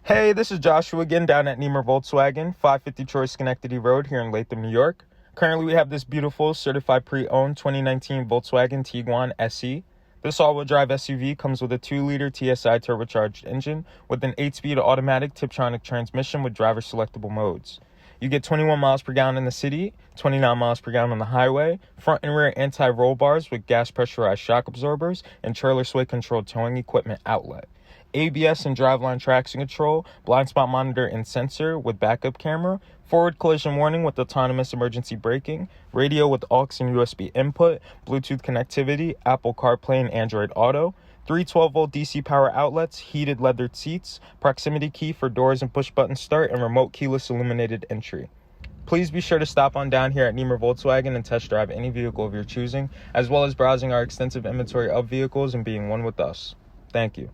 Hey, this is Joshua again down at Nemer Volkswagen, 550 Troy Schenectady Road here in Latham, New York. Currently, we have this beautiful certified pre-owned 2019 Volkswagen Tiguan SE. This all-wheel drive SUV comes with a 2-liter TSI turbocharged engine with an 8-speed automatic Tiptronic transmission with driver selectable modes. You get 21 miles per gallon in the city, 29 miles per gallon on the highway, front and rear anti-roll bars with gas pressurized shock absorbers, and trailer sway controlled towing equipment outlet. ABS and driveline traction control, blind spot monitor and sensor with backup camera, forward collision warning with autonomous emergency braking, radio with aux and USB input, Bluetooth connectivity, Apple CarPlay and Android Auto, 3 12-volt DC power outlets, heated leathered seats, proximity key for doors and push-button start, and remote keyless illuminated entry. Please be sure to stop on down here at Nemer Volkswagen and test drive any vehicle of your choosing, as well as browsing our extensive inventory of vehicles and being one with us. Thank you.